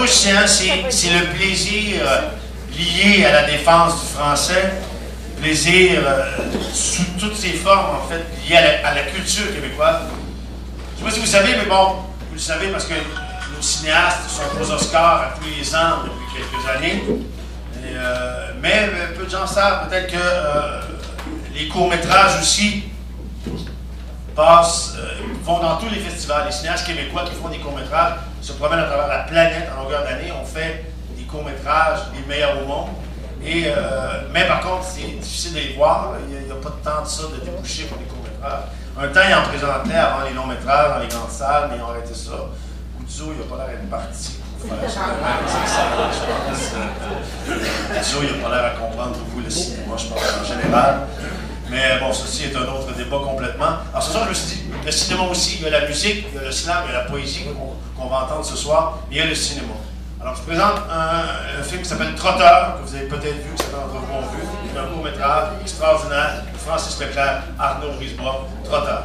moi, je tiens, c'est le plaisir lié à la défense du français, plaisir sous toutes ses formes, en fait, lié à la culture québécoise. Je ne sais pas si vous savez, mais bon, vous le savez parce que nos cinéastes sont aux Oscars à tous les ans depuis quelques années. Mais peu de gens savent peut-être que les courts-métrages aussi vont dans tous les festivals. Les cinéastes québécois qui font des courts-métrages se promènent à travers la planète en longueur d'année. On fait des courts-métrages les meilleurs au monde. Mais par contre, c'est difficile de les voir. Il n'y a pas tant de ça de déboucher pour les courts-métrages. Un temps, ils en présentaient avant les longs-métrages dans les grandes salles, mais ils ont arrêté ça. Guzzo, il n'a pas l'air d'être parti pour faire ça. Guzzo, il n'a pas l'air à comprendre beaucoup le cinéma, je pense, en général. Mais bon, ceci est un autre débat complètement. Alors ce soir, je me suis dit, le cinéma aussi, il y a la musique, il y a le slam, il y a la poésie qu'on va entendre ce soir, mais il y a le cinéma. Alors je présente un film qui s'appelle Trotteur, que vous avez peut-être vu, que certains d'entre vous ont vu. C'est un court-métrage extraordinaire, Francis Leclerc, Arnaud Brisebois, Trotteur.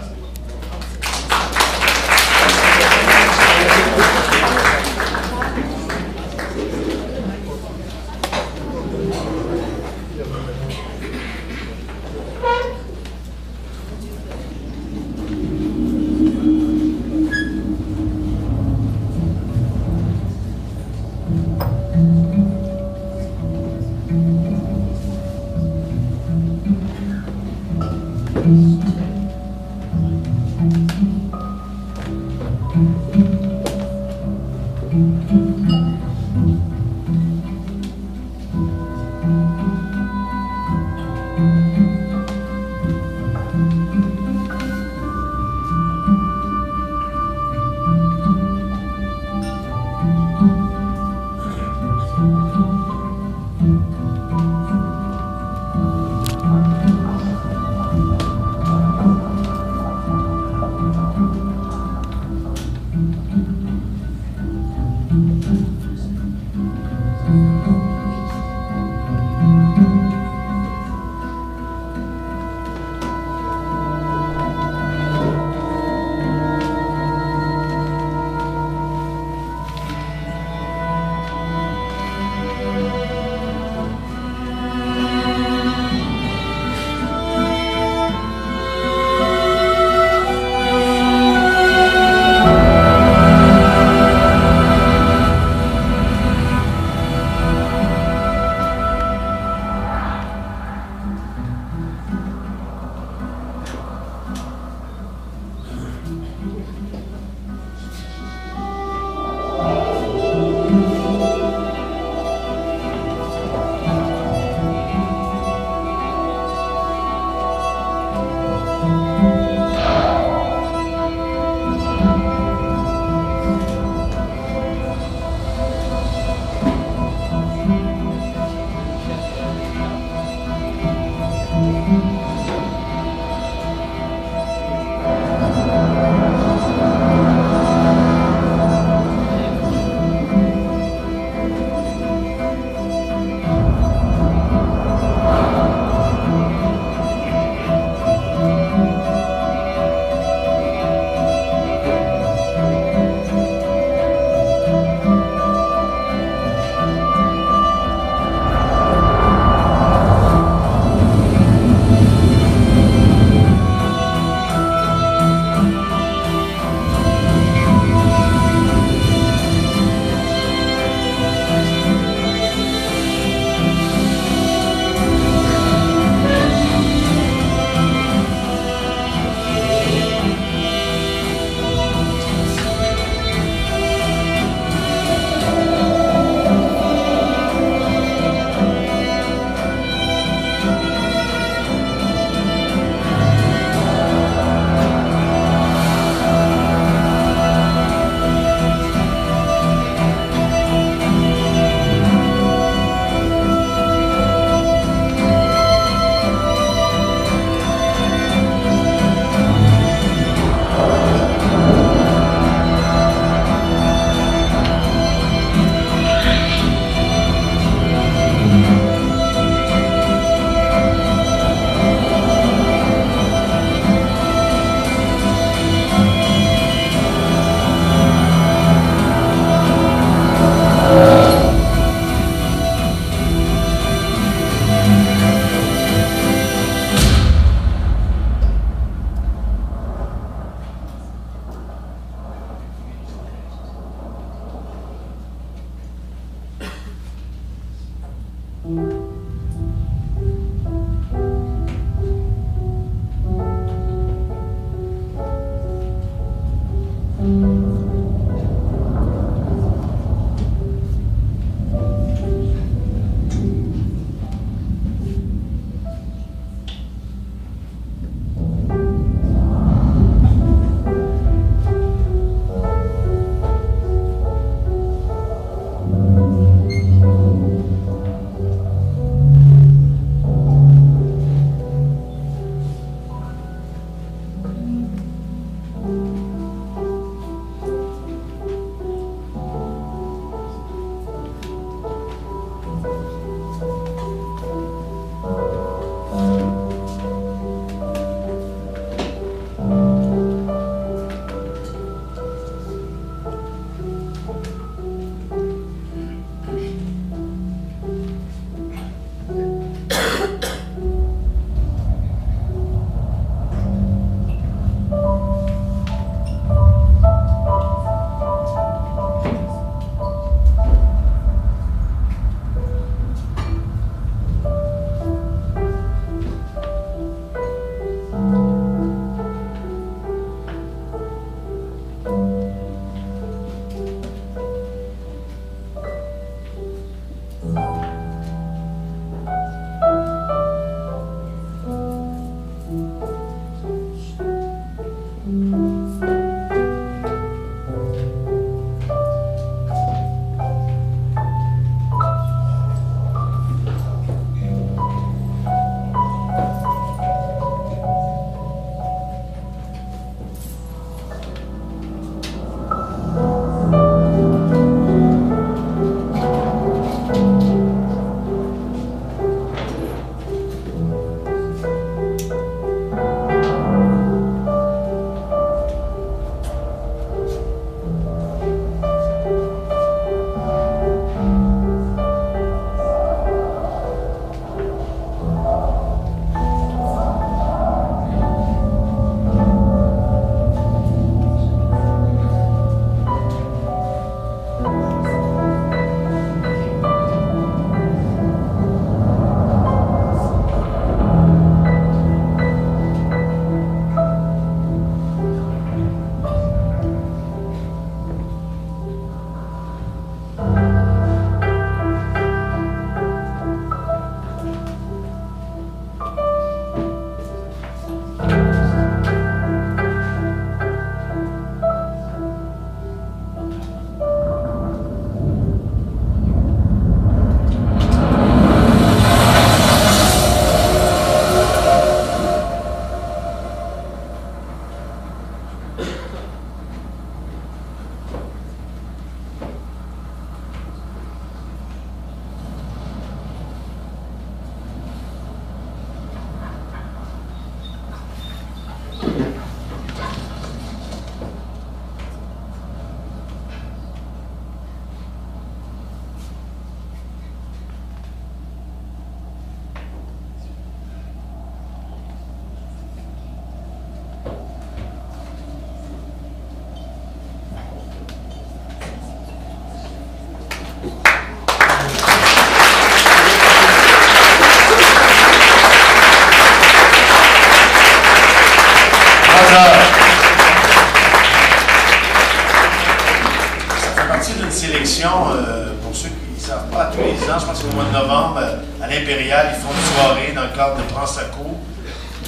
au mois de novembre, à l'Impérial, ils font une soirée dans le cadre de Prends sa cour,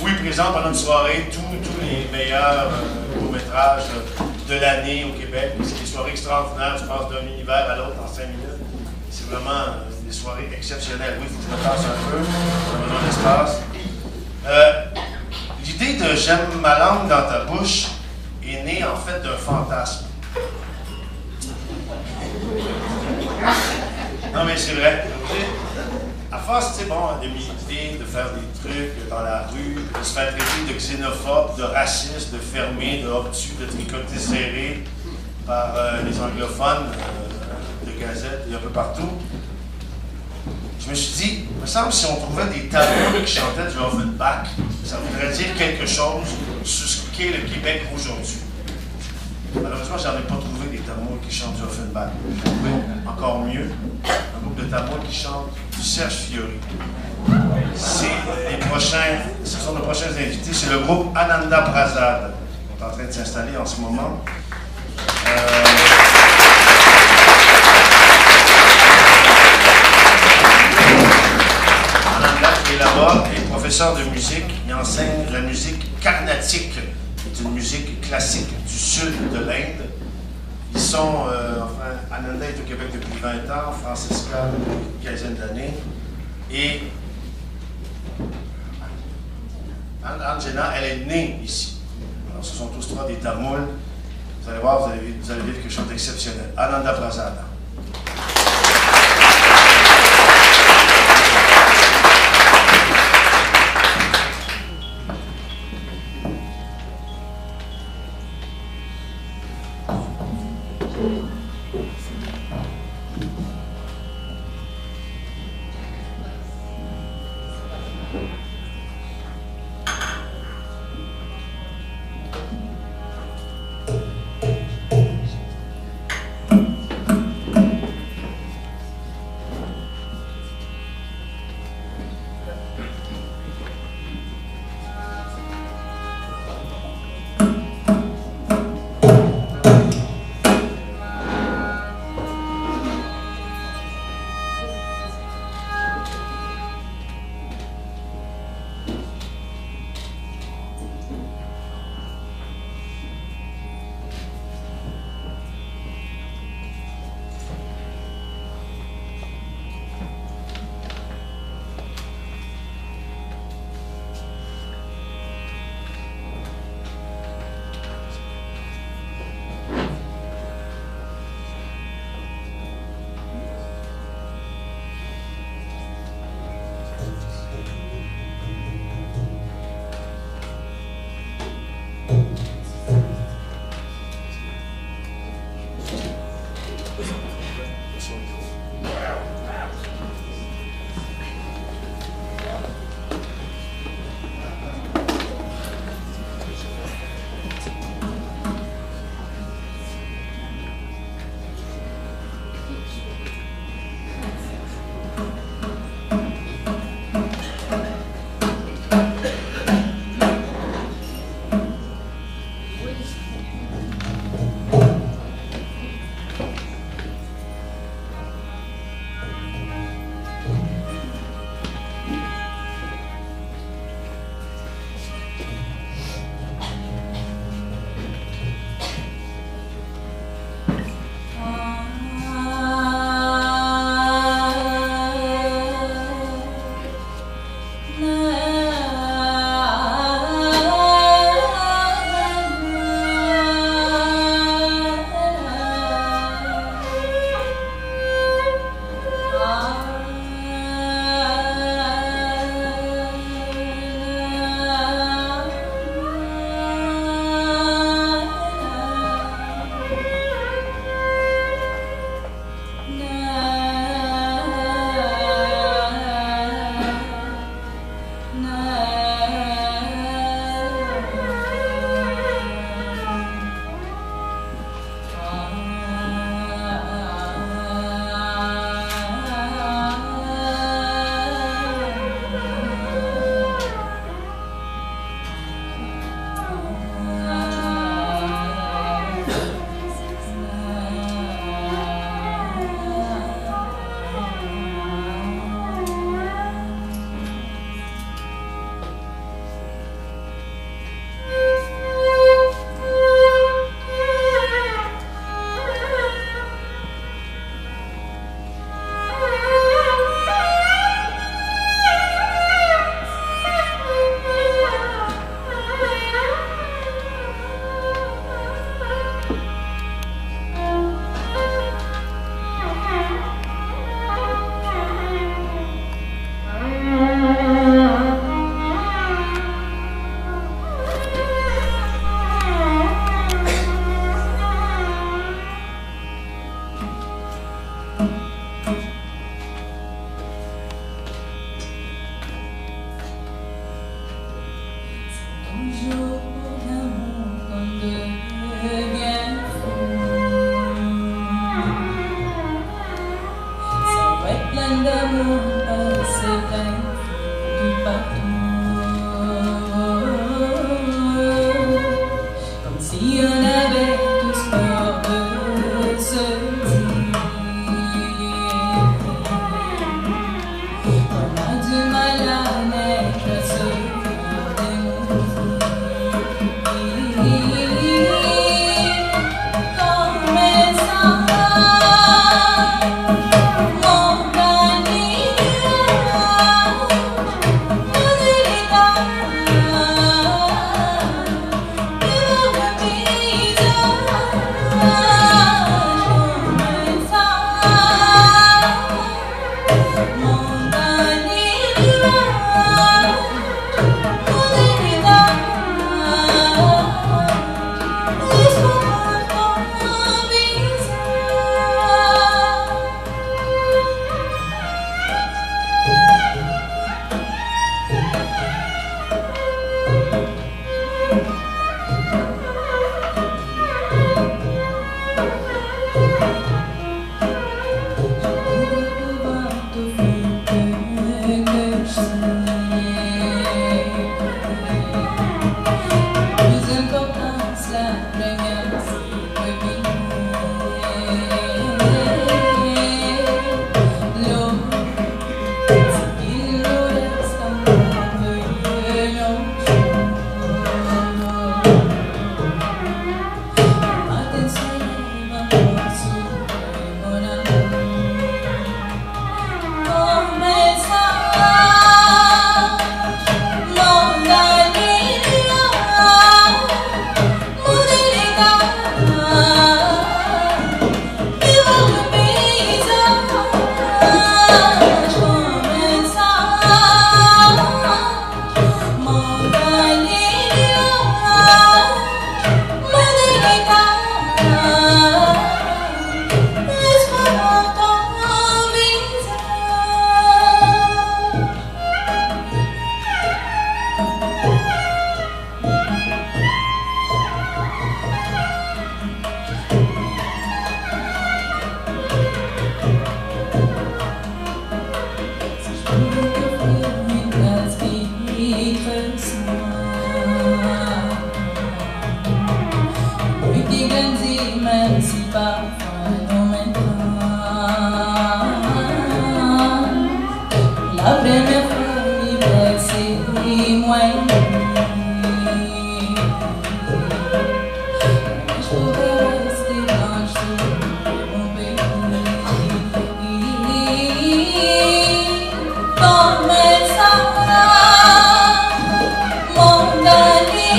où ils présentent pendant une soirée tous les meilleurs courts-métrages de l'année au Québec. C'est des soirées extraordinaires, tu passes d'un univers à l'autre en 5 minutes. C'est vraiment des soirées exceptionnelles. Oui, il faut que je me tasse un peu, on a besoin d'espace. L'idée de J'aime ma langue dans ta bouche est née en fait d'un fantasme. Non, mais c'est vrai. À force, tu sais, bon, de militer, de faire des trucs dans la rue, de se faire traiter de xénophobe, de raciste, de fermé, de obtus, de tricoté serré par les anglophones de gazettes et un peu partout, je me suis dit, il me semble que si on trouvait des tableaux qui chantaient du Offenbach, ça voudrait dire quelque chose sur ce qu'est le Québec aujourd'hui. Malheureusement, j'en ai pas trouvé des tamouls qui chantent du Offenbach. J'ai trouvé encore mieux un groupe de tamouls qui chantent du Serge Fiori. Ce sont nos prochains invités. C'est le groupe Ananda Prasad. On est en train de s'installer en ce moment. Ananda qui est là-bas est professeur de musique. Il enseigne la musique carnatique. C'est une musique classique du sud de l'Inde. Ils sont, Ananda est au Québec depuis 20 ans, Francesca une quinzaine d'années. Et Angela, elle est née ici. Alors, ce sont tous trois des Tamouls. Vous allez voir, vous allez vivre quelque chose d'exceptionnel. Ananda Prasad. toujours l'amour qu'on devient fou. Ça va être plein d'amour, c'est vrai, du partout. Comme si on avait tous peur de se dire. On a du mal à naître ce cœur d'émotion. Comme ça, mon dernier même si parfois non maintenant. La première fois, l'hiver, c'est moins. Je pourrais rester quand je suis mon pays. Comme ça, mon dernier.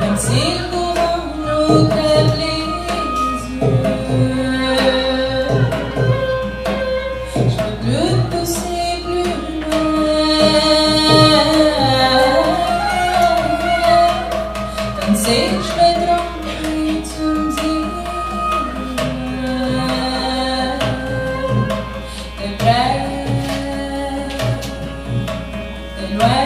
Même si le courant nous crève les yeux, je peux plus te pousser plus loin. Comme si je vais tromper, tu me dis t'es prêt, t'es loin.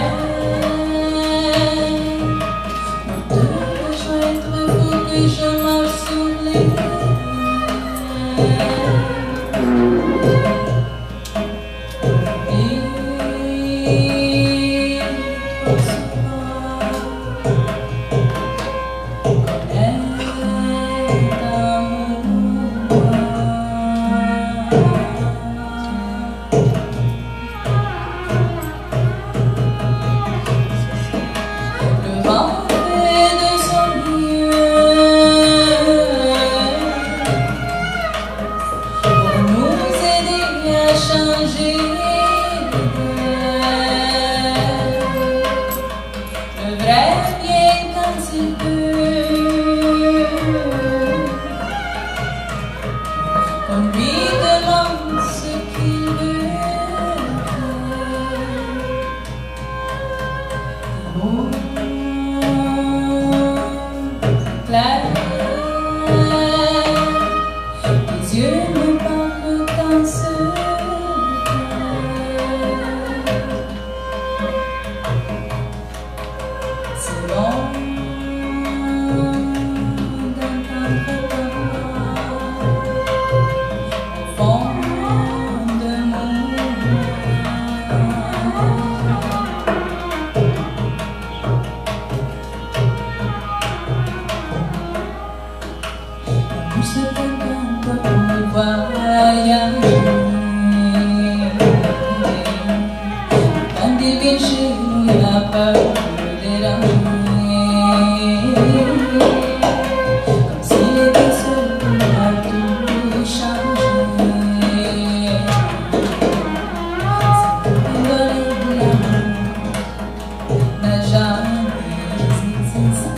Oh, clair, tes yeux me parlent d'un secret. C'est bon d'entendre ta voix au fond de mon pousse quelqu'un pour voyager dans des péchés où il a peur de déranger, comme s'il était seul à tout changer. Cette volée de l'amour n'a jamais existé.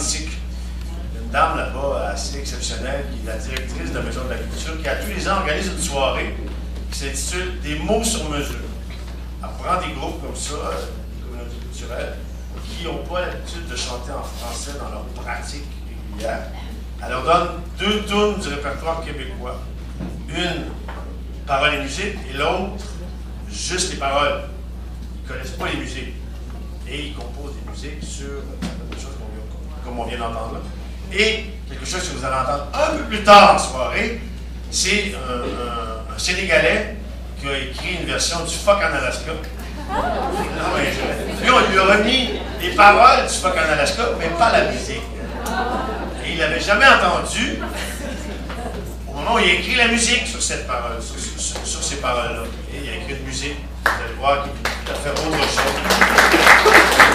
politique. Une dame là-bas assez exceptionnelle, qui est la directrice de la Maison de la Culture, qui à tous les ans organise une soirée qui s'intitule Des mots sur mesure. Elle prend des groupes comme ça, des communautés culturelles, qui n'ont pas l'habitude de chanter en français dans leur pratique régulière. Elle leur donne 2 tunes du répertoire québécois. Une, paroles et musique, et l'autre, juste les paroles. Ils ne connaissent pas les musiques. Et ils composent des musiques sur des choses comme on vient d'entendre là. Et quelque chose que vous allez entendre un peu plus tard en soirée, c'est un Sénégalais qui a écrit une version du Fuck en Alaska. Lui, on lui a remis les paroles du Fuck en Alaska, mais pas la musique. Et il n'avait jamais entendu au moment où il a écrit la musique sur cette parole, sur ces paroles-là. Et il a écrit une musique, vous allez voir, qui est tout à fait autre chose.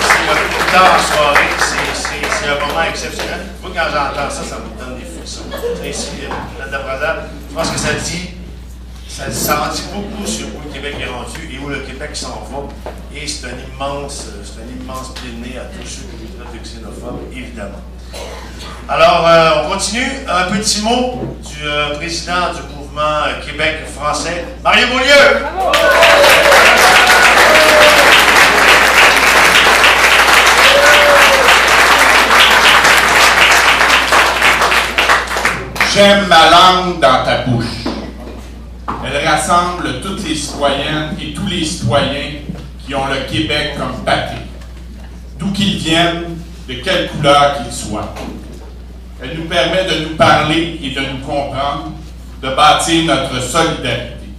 C'est plus tard en soirée, c'est un moment exceptionnel. Moi, quand j'entends ça, ça me donne des frissons. Ici, je pense que ça dit. Ça en dit beaucoup sur où le Québec est rendu et où le Québec s'en va. Et c'est un immense pied de nez à tous ceux qui traitent de xénophobes, évidemment. Alors, on continue. Un petit mot du président du mouvement Québec français, Mario Beaulieu. J'aime ma langue dans ta bouche. Elle rassemble toutes les citoyennes et tous les citoyens qui ont le Québec comme patrie, d'où qu'ils viennent, de quelle couleur qu'ils soient. Elle nous permet de nous parler et de nous comprendre, de bâtir notre solidarité.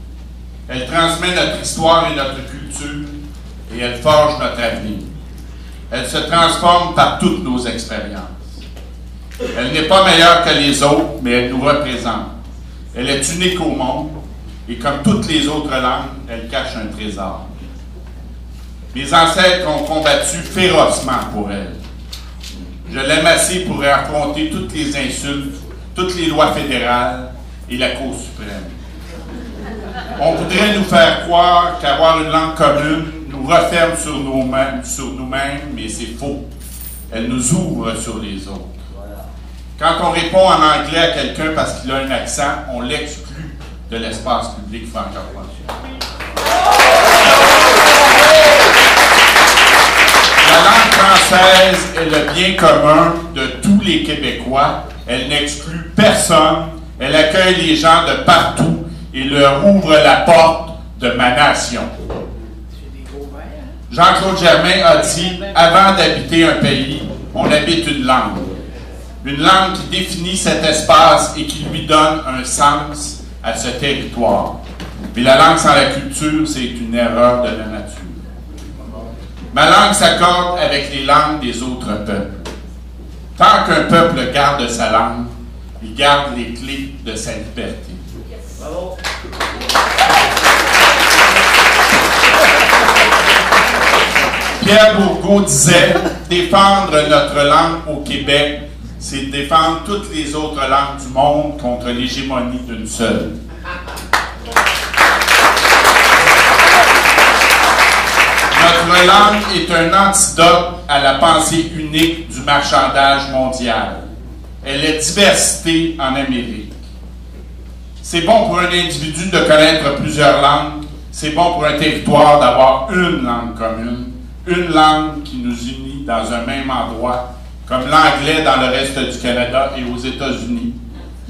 Elle transmet notre histoire et notre culture et elle forge notre avenir. Elle se transforme par toutes nos expériences. Elle n'est pas meilleure que les autres, mais elle nous représente. Elle est unique au monde. Et comme toutes les autres langues, elle cache un trésor. Mes ancêtres ont combattu férocement pour elle. Je l'aime assez pour affronter toutes les insultes, toutes les lois fédérales et la Cour suprême. On voudrait nous faire croire qu'avoir une langue commune nous referme sur nous-mêmes, mais c'est faux. Elle nous ouvre sur les autres. Quand on répond en anglais à quelqu'un parce qu'il a un accent, on l'exclut de l'espace public francophone. La langue française est le bien commun de tous les Québécois. Elle n'exclut personne. Elle accueille les gens de partout et leur ouvre la porte de ma nation. Jean-Claude Germain a dit « Avant d'habiter un pays, on habite une langue. Une langue qui définit cet espace et qui lui donne un sens à ce territoire. Mais la langue sans la culture, c'est une erreur de la nature. Ma langue s'accorde avec les langues des autres peuples. Tant qu'un peuple garde sa langue, il garde les clés de sa liberté. Bravo. Pierre Bourgault disait « Défendre notre langue au Québec, c'est défendre toutes les autres langues du monde contre l'hégémonie d'une seule. » Notre langue est un antidote à la pensée unique du marchandage mondial. Elle est diversité en Amérique. C'est bon pour un individu de connaître plusieurs langues. C'est bon pour un territoire d'avoir une langue commune, une langue qui nous unit dans un même endroit, comme l'anglais dans le reste du Canada et aux États-Unis,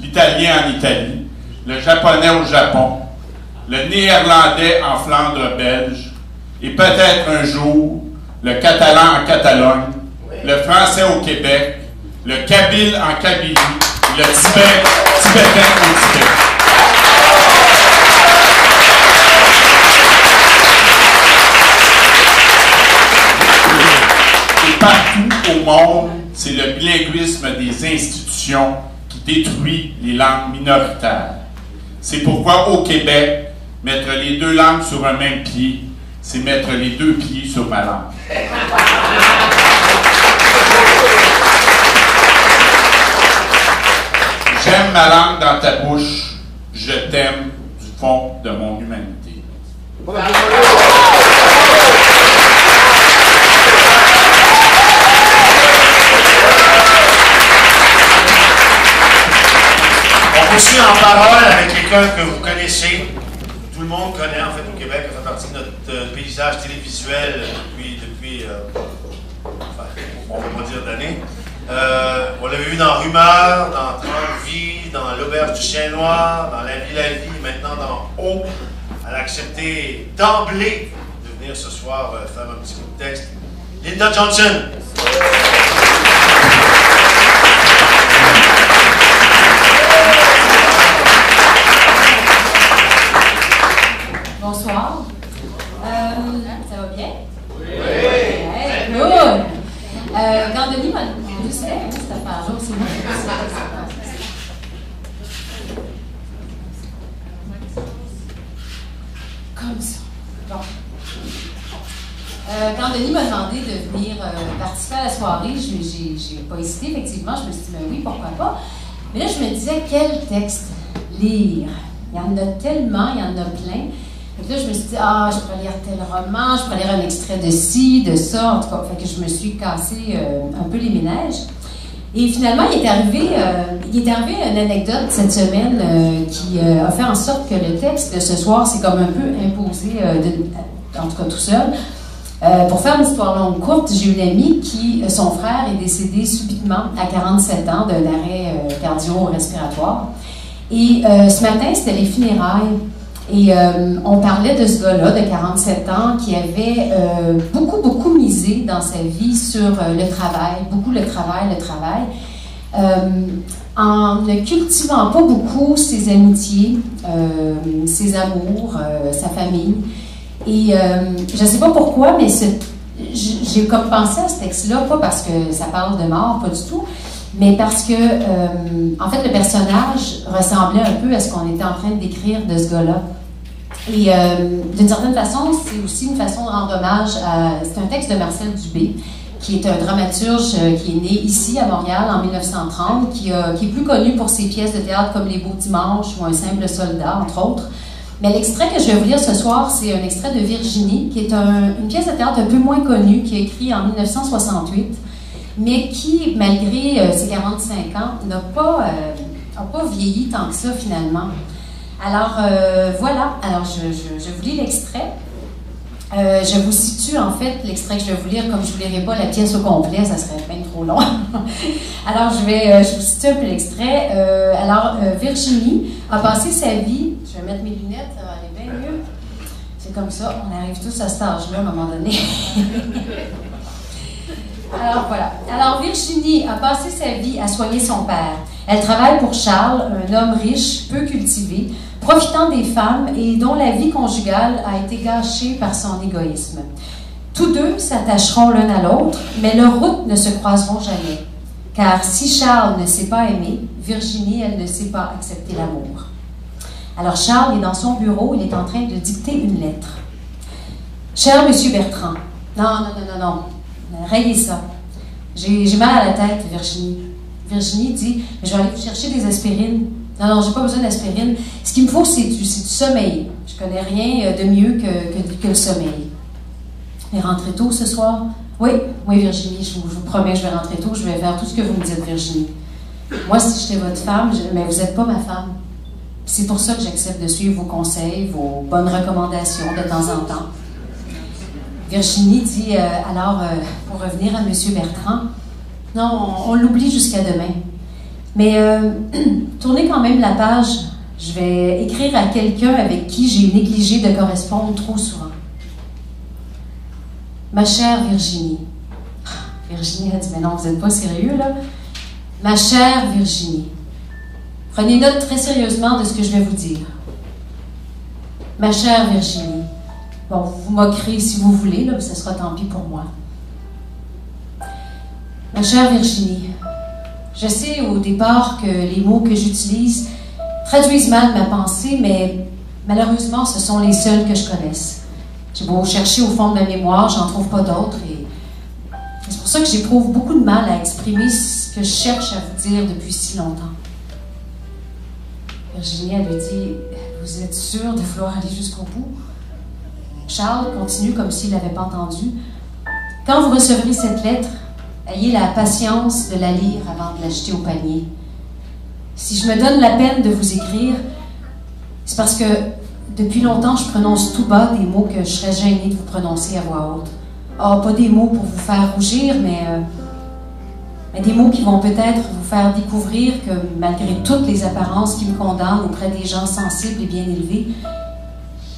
l'italien en Italie, le japonais au Japon, le néerlandais en Flandre belge, et peut-être un jour, le catalan en Catalogne, le français au Québec, le kabyle en Kabylie, et le tibétain au Tibet. Et partout au monde, c'est le bilinguisme des institutions qui détruit les langues minoritaires. C'est pourquoi au Québec, mettre les deux langues sur un même pied, c'est mettre les deux pieds sur ma langue. J'aime ma langue dans ta bouche, je t'aime du fond de mon humanité. poursuit en parole avec quelqu'un que vous connaissez. Tout le monde connaît en fait au Québec, ça fait partie de notre paysage télévisuel depuis enfin, on ne va pas dire d'années. On l'avait vu dans Rumeur, dans 30 vies, dans L'Auberge du Chien Noir, dans La vie, maintenant dans O. Elle a accepté d'emblée de venir ce soir faire un petit coup de texte. Linda Johnson. Bonsoir. Ça va bien? Oui! Hey, good! Quand Denis m'a demandé cette affaire-là, c'est moi qui ai fait ça. Comme ça. Bon. Quand Denis m'a demandé de venir participer à la soirée, j'ai pas hésité, effectivement. Je me suis dit, ben oui, pourquoi pas. Mais là, je me disais, quel texte lire? Il y en a tellement, il y en a plein. Et là, je me suis dit, je pourrais lire tel roman, je pourrais lire un extrait de ci, de ça, en tout cas. Fait que je me suis cassé un peu les ménages. Et finalement, il est arrivé une anecdote cette semaine qui a fait en sorte que le texte de ce soir s'est comme un peu imposé, en tout cas tout seul. Pour faire une histoire longue courte, j'ai une amie qui, son frère est décédé subitement à 47 ans d'un arrêt cardio-respiratoire. Et ce matin, c'était les funérailles. Et on parlait de ce gars-là de 47 ans qui avait beaucoup misé dans sa vie sur le travail, beaucoup le travail, en ne cultivant pas beaucoup ses amitiés, ses amours, sa famille. Et je ne sais pas pourquoi, mais j'ai comme pensé à ce texte-là, pas parce que ça parle de mort, pas du tout, mais parce que, en fait, le personnage ressemblait un peu à ce qu'on était en train de décrire de ce gars-là. Et d'une certaine façon, c'est aussi une façon de rendre hommage à... C'est un texte de Marcel Dubé, qui est un dramaturge qui est né ici, à Montréal, en 1930, qui est plus connu pour ses pièces de théâtre comme Les Beaux Dimanches ou Un simple soldat, entre autres. Mais l'extrait que je vais vous lire ce soir, c'est un extrait de Virginie, qui est une pièce de théâtre un peu moins connue, qui a écrit en 1968, mais qui, malgré ses 45 ans, n'a pas vieilli tant que ça, finalement. Alors, voilà. Alors, je vous lis l'extrait. Je vous situe, en fait, l'extrait que je vais vous lire, comme je ne vous lirai pas la pièce au complet, ça serait bien trop long. Alors, je vous situe un peu l'extrait. Virginie a passé sa vie... Je vais mettre mes lunettes, ça va aller bien mieux. C'est comme ça, on arrive tous à cet âge-là, à un moment donné. Alors, voilà. Alors, Virginie a passé sa vie à soigner son père. Elle travaille pour Charles, un homme riche, peu cultivé, profitant des femmes et dont la vie conjugale a été gâchée par son égoïsme. Tous deux s'attacheront l'un à l'autre, mais leurs routes ne se croiseront jamais. Car si Charles ne sait pas aimer, Virginie, elle ne sait pas accepter l'amour. Alors Charles est dans son bureau, il est en train de dicter une lettre. « Cher Monsieur Bertrand, non, rayez ça. J'ai mal à la tête, Virginie. » Virginie dit, « Je vais aller vous chercher des aspirines. » Non, j'ai pas besoin d'aspirine. Ce qu'il me faut, c'est du sommeil. Je connais rien de mieux que le sommeil. Et rentrez tôt ce soir? Oui, Virginie, je vous promets, je vais rentrer tôt, je vais faire tout ce que vous me dites, Virginie. Moi, si j'étais votre femme, mais vous n'êtes pas ma femme. C'est pour ça que j'accepte de suivre vos conseils, vos bonnes recommandations de temps en temps. Virginie dit, pour revenir à M. Bertrand, non, on l'oublie jusqu'à demain. Mais tournez quand même la page. Je vais écrire à quelqu'un avec qui j'ai négligé de correspondre trop souvent. Ma chère Virginie. Virginie a dit, mais non, vous n'êtes pas sérieux, là? Ma chère Virginie. Prenez note très sérieusement de ce que je vais vous dire. Ma chère Virginie. Bon, vous moquerez si vous voulez, là, mais ce sera tant pis pour moi. Ma chère Virginie. Je sais au départ que les mots que j'utilise traduisent mal ma pensée, mais malheureusement, ce sont les seuls que je connaisse. J'ai beau chercher au fond de ma mémoire, j'en trouve pas d'autres. Et c'est pour ça que j'éprouve beaucoup de mal à exprimer ce que je cherche à vous dire depuis si longtemps. Virginie, elle lui dit, « Vous êtes sûre de vouloir aller jusqu'au bout? » Charles continue comme s'il n'avait pas entendu. « Quand vous recevrez cette lettre, ayez la patience de la lire avant de l'acheter au panier. Si je me donne la peine de vous écrire, c'est parce que depuis longtemps, je prononce tout bas des mots que je serais gênée de vous prononcer à voix haute. Ah, pas des mots pour vous faire rougir, mais des mots qui vont peut-être vous faire découvrir que malgré toutes les apparences qui me condamnent auprès des gens sensibles et bien élevés,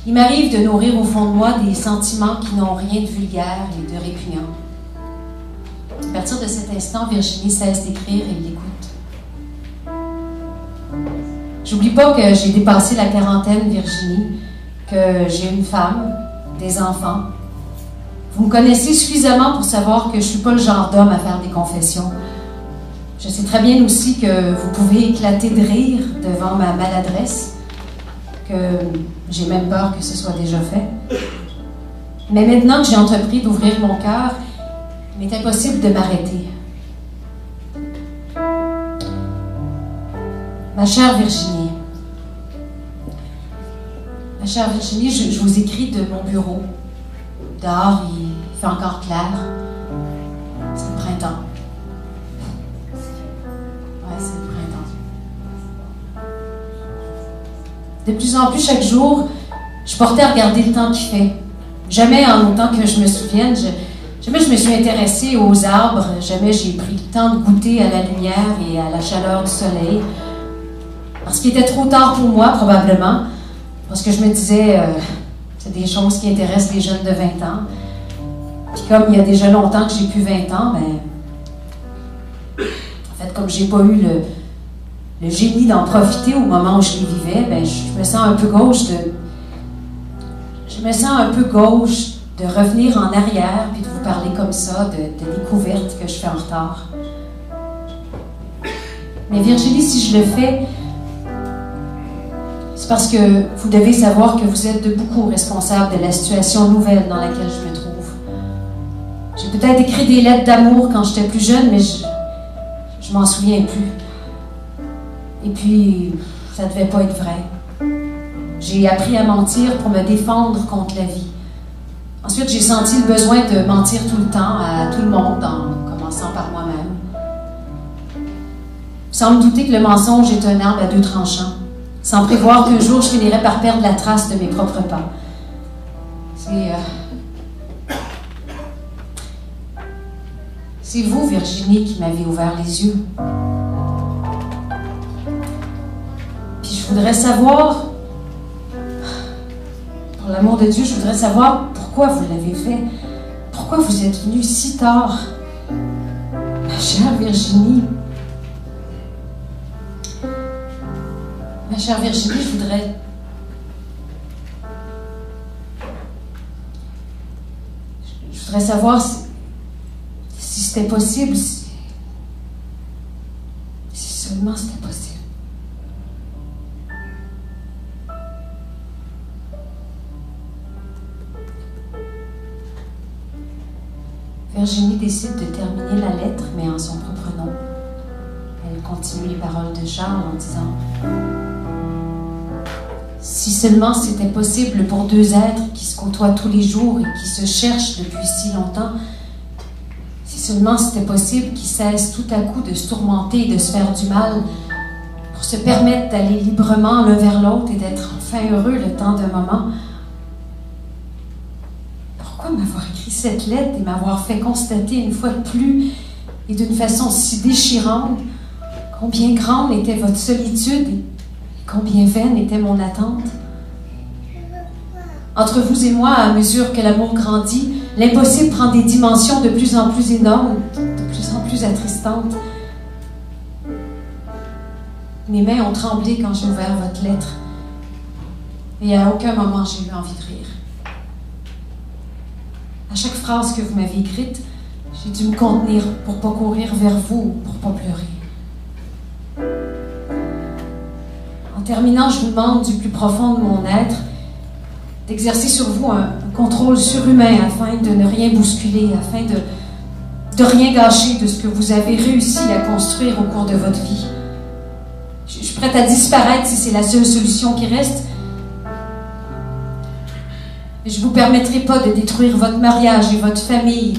il m'arrive de nourrir au fond de moi des sentiments qui n'ont rien de vulgaire et de répugnant. À partir de cet instant, Virginie cesse d'écrire et l'écoute. J'oublie pas que j'ai dépassé la quarantaine, Virginie, que j'ai une femme, des enfants. Vous me connaissez suffisamment pour savoir que je ne suis pas le genre d'homme à faire des confessions. Je sais très bien aussi que vous pouvez éclater de rire devant ma maladresse, que j'ai même peur que ce soit déjà fait. Mais maintenant que j'ai entrepris d'ouvrir mon cœur, il m'est impossible de m'arrêter. Ma chère Virginie, je vous écris de mon bureau. Dehors, il fait encore clair. C'est le printemps. Ouais, c'est le printemps. De plus en plus, chaque jour, je portais à regarder le temps qu'il fait. Jamais en autant que je me souvienne, jamais je me suis intéressée aux arbres, jamais j'ai pris le temps de goûter à la lumière et à la chaleur du soleil. Parce qu'il était trop tard pour moi, probablement. Parce que je me disais, c'est des choses qui intéressent les jeunes de 20 ans. Puis comme il y a déjà longtemps que j'ai plus 20 ans, en fait, comme j'ai pas eu le génie d'en profiter au moment où je les vivais, je me sens un peu gauche de revenir en arrière puis de vous parler comme ça, de découvertes que je fais en retard. Mais Virginie, si je le fais, c'est parce que vous devez savoir que vous êtes de beaucoup responsable de la situation nouvelle dans laquelle je me trouve. J'ai peut-être écrit des lettres d'amour quand j'étais plus jeune, mais je m'en souviens plus. Et puis, ça devait pas être vrai. J'ai appris à mentir pour me défendre contre la vie. Ensuite, j'ai senti le besoin de mentir tout le temps à tout le monde, en commençant par moi-même. Sans me douter que le mensonge est un arbre à deux tranchants, sans prévoir qu'un jour je finirais par perdre la trace de mes propres pas. C'est vous, Virginie, qui m'avez ouvert les yeux. Puis je voudrais savoir, pour l'amour de Dieu, je voudrais savoir pourquoi vous l'avez fait. Pourquoi vous êtes venue si tard. Ma chère Virginie. Ma chère Virginie, je voudrais savoir si c'était possible, si seulement c'était possible. Virginie décide de terminer la lettre, mais en son propre nom. Elle continue les paroles de Charles en disant: si seulement c'était possible pour deux êtres qui se côtoient tous les jours et qui se cherchent depuis si longtemps, si seulement c'était possible qu'ils cessent tout à coup de se tourmenter et de se faire du mal pour se permettre d'aller librement l'un vers l'autre et d'être enfin heureux le temps d'un moment. Pourquoi m'avoir écrit cette lettre et m'avoir fait constater une fois de plus et d'une façon si déchirante combien grande était votre solitude et combien vaine était mon attente? Entre vous et moi, à mesure que l'amour grandit, l'impossible prend des dimensions de plus en plus énormes, de plus en plus attristantes. Mes mains ont tremblé quand j'ai ouvert votre lettre. Et à aucun moment j'ai eu envie de rire. À chaque phrase que vous m'avez écrite, j'ai dû me contenir pour ne pas courir vers vous, pour ne pas pleurer. En terminant, je vous demande du plus profond de mon être d'exercer sur vous un contrôle surhumain afin de ne rien bousculer, afin de rien gâcher de ce que vous avez réussi à construire au cours de votre vie. Je suis prête à disparaître si c'est la seule solution qui reste. Mais je ne vous permettrai pas de détruire votre mariage et votre famille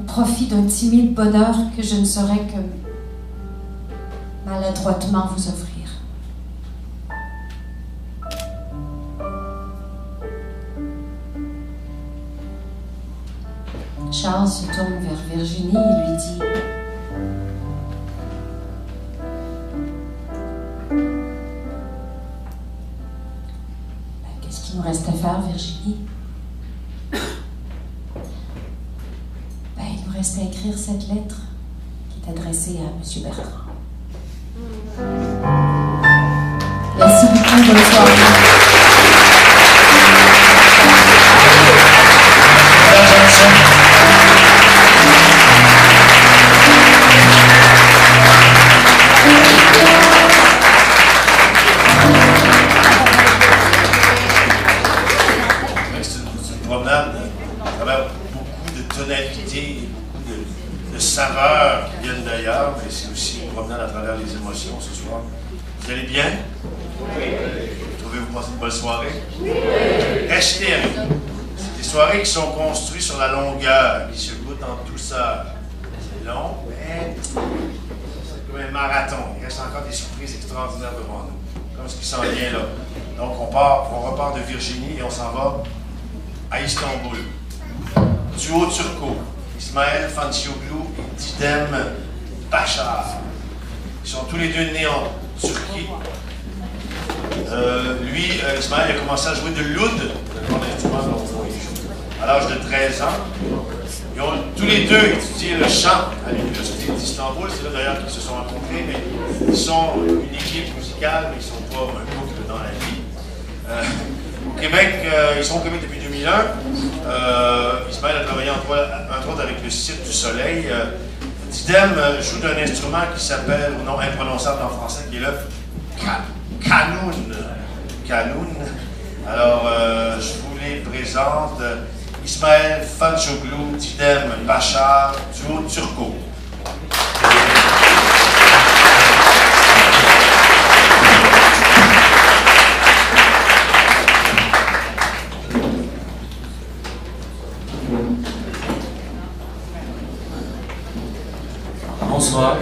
au profit d'un timide bonheur que je ne saurais maladroitement vous offrir. Charles se tourne vers Virginie et lui dit: qu'est-ce qu'il nous reste à faire, Virginie? Il nous reste à écrire cette lettre qui est adressée à M. Bertrand. Merci beaucoup, bonne soirée. C'est une promenade à travers beaucoup de tonalités, beaucoup de saveurs qui viennent d'ailleurs, mais c'est aussi une promenade à travers les émotions ce soir. Vous allez bien? Oui. Trouvez-vous passer une bonne soirée? Oui. Restez avec nous. C'est des soirées qui sont construites sur la longueur, qui se goûtent en douceur. C'est long, mais c'est comme un marathon. Il reste encore des surprises extraordinaires devant nous, comme ce qui s'en vient là. Donc on repart de Virginie et on s'en va à Istanbul. Duo turco, Ismail Fancioglu et Didem Bachar. Ils sont tous les deux nés en Turquie. Ismail a commencé à jouer de l'oud, à l'âge de 13 ans. Ils ont tous les deux étudié le chant à l'université d'Istanbul. C'est là d'ailleurs qu'ils se sont rencontrés, mais ils sont une équipe musicale, mais ils ne sont pas un couple dans la vie. Au Québec, ils sont au Québec depuis 2001. Ismail a travaillé entre autres avec le Cirque du Soleil. Didem joue d'un instrument qui s'appelle, au nom imprononçable en français, qui est le Kanoun. Alors, je vous les présente. Ismail Fancioglu, Didem Bachar, duo turco. Bonsoir.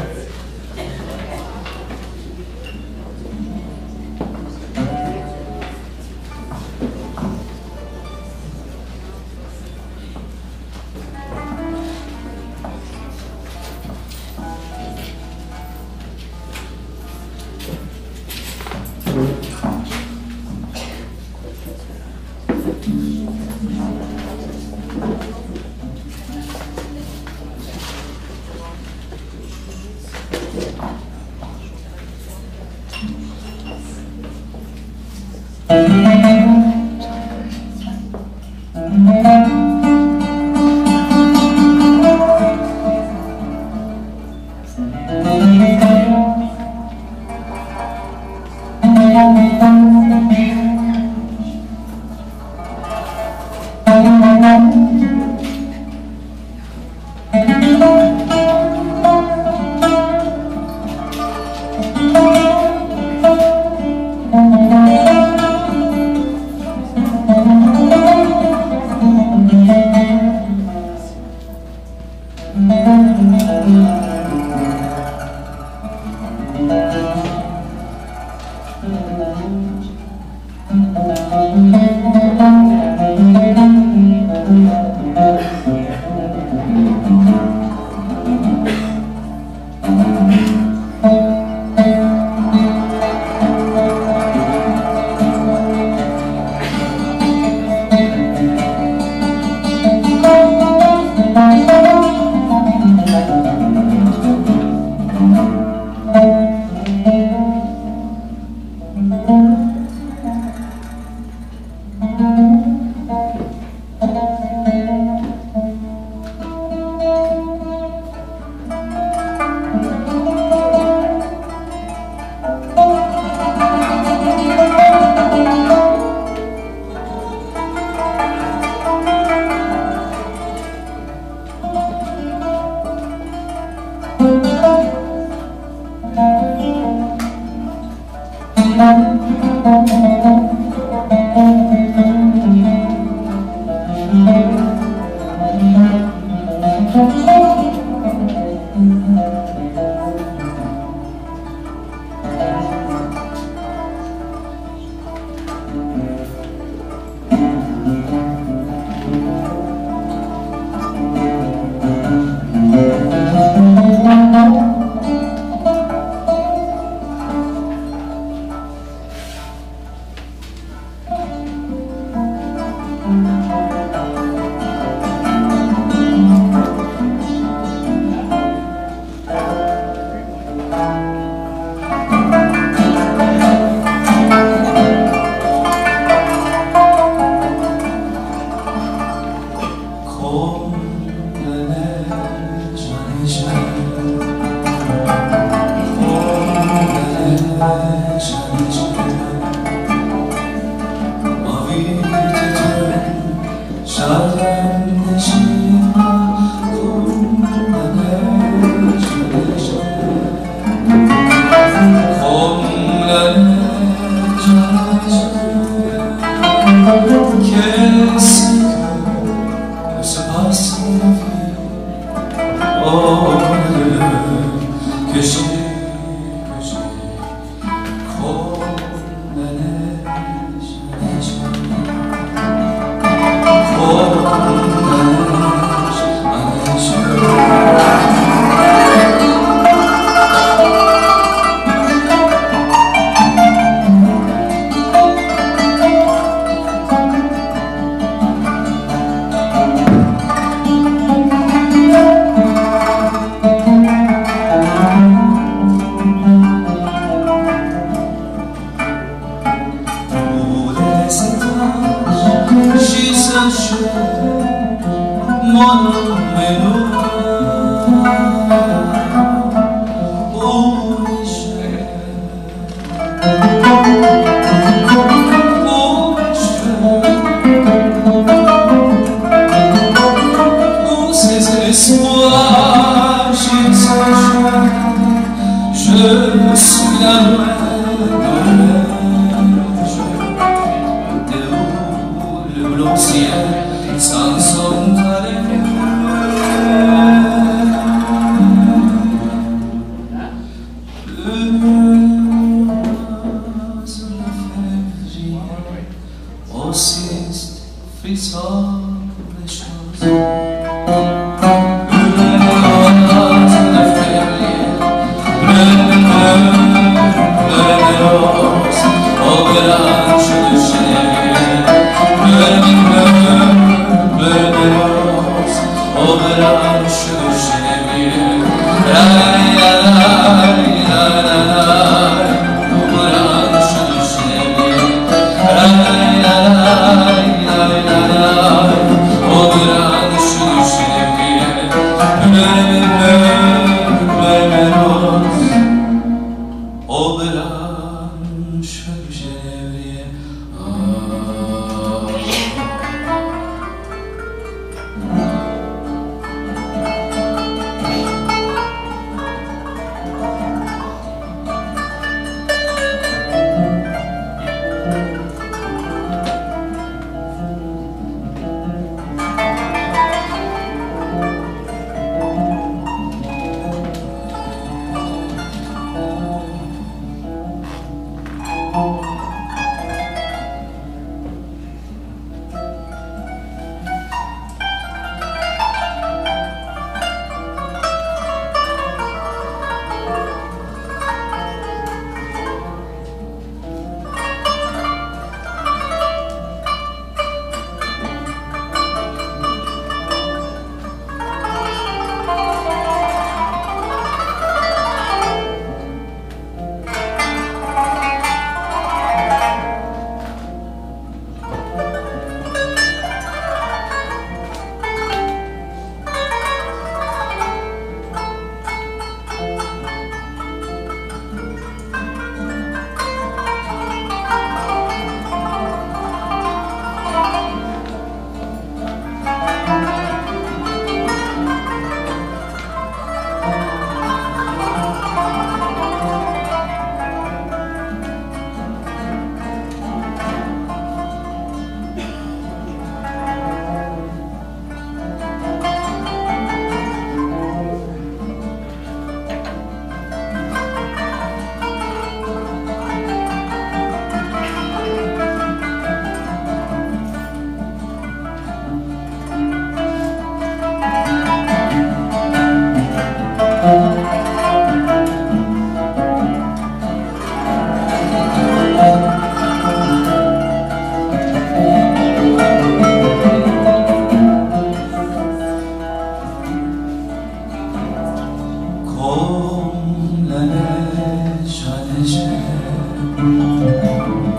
neige allégère,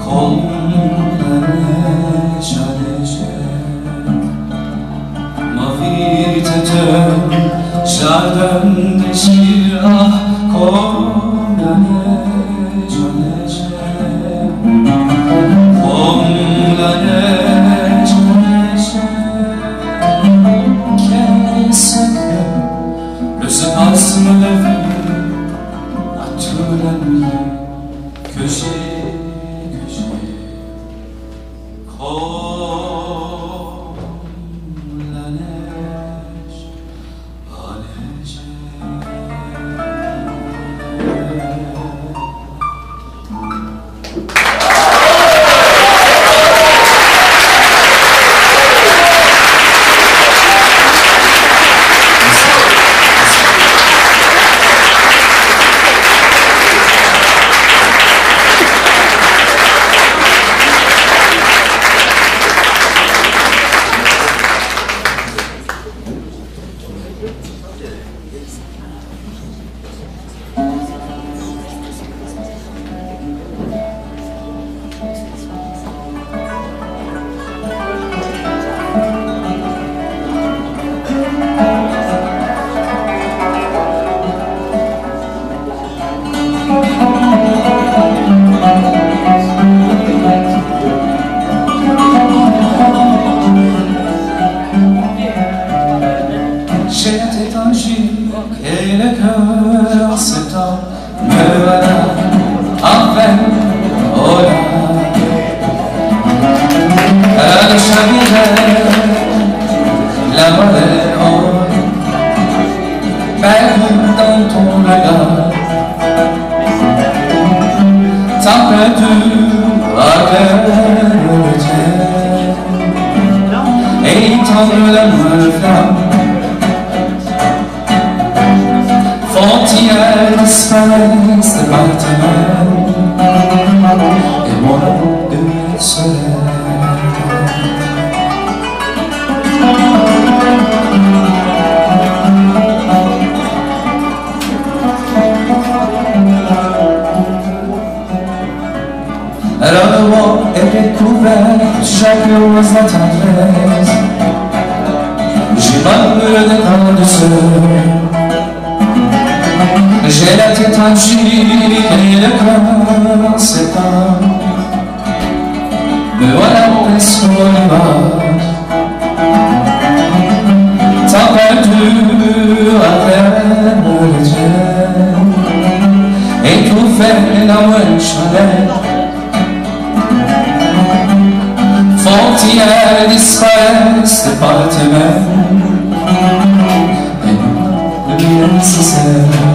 comme la neige allégère. Ma vie était un jardin déchirant, comme la neige allégère, comme la neige allégère. Qu'est-ce que le spasme de vie à toute la nuit que j'ai comme la neige allégère. J'étais un gire et le cœur s'étend, me voilà avec Ola. Elle chavirait la volée perdue dans ton regard. Tant perdu à terre le tien, et tendre la main flamme. Frontières disparaissent de par tes mains, et moi de mes soleils. Alors le monde est découvert, chaque rose la tendresse. J'ai mal de grande douceur. J'ai la tête en gire et le cœur s'étend. Me voilà presque au rivage, tant perdu à terre le ciel, étouffé dans une chandelle. Frontières disparaissent de par tes mains, et nous, le bien nécessaire.